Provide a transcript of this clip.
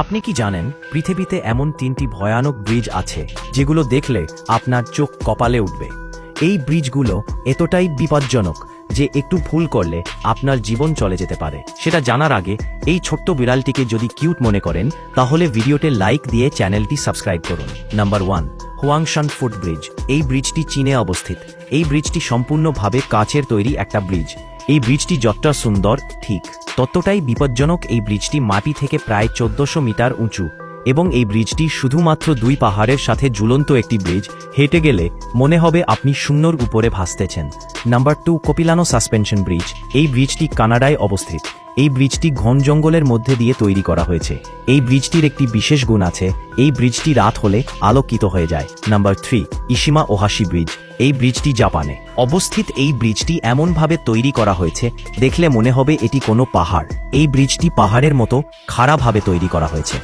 আপনি কি জানেন পৃথিবীতে এমন 3টি ভয়ানক ব্রিজ আছে যেগুলো দেখলে আপনার চোখ কপালে উঠবে। এই ব্রিজগুলো এতটাই বিপজ্জনক যে একটু ভুল করলে আপনার জীবন চলে যেতে পারে। সেটা জানার আগে এই ছোট্ট বিড়ালটিকে যদি কিউট মনে করেন তাহলে ভিডিওতে লাইক দিয়ে চ্যানেলটি সাবস্ক্রাইব করুন। Number 1, Huangshan foot bridge. এই ব্রিজটি চীনে অবস্থিত। এই ব্রিজটি সম্পূর্ণভাবে কাচের তৈরি একটা ব্রিজ। এই ব্রিজটি যতটা সুন্দর ঠিক ততটাই বিপজ্জনক। এই ব্রিজটি মাটি থেকে প্রায় 1400 মিটার উঁচু এবং এই ব্রিজটি শুধুমাত্র 2 পাহাড়ের সাথে ঝুলন্ত একটি ব্রিজ। হেঁটে গেলে মনে হবে আপনি শূন্যর উপরে ভাসতেছেন। Number 2, Capilano suspension bridge. এই ব্রিজটি কানাডায় অবস্থিত। এই ব্রিজটি ঘন জঙ্গলের মধ্যে দিয়ে তৈরি করা হয়েছে। এই ব্রিজটির একটি বিশেষ গুণ আছে, এই ব্রিজটি রাত হলে আলোকিত হয়ে যায়। Number 3, Eshima Ohashi bridge. এই ব্রিজটি জাপানে অবস্থিত। এই ব্রিজটি এমনভাবে তৈরি করা হয়েছে দেখলে মনে হবে এটি কোনো পাহাড়। এই ব্রিজটি পাহাড়ের মতো খাড়াভাবে তৈরি করা হয়েছে।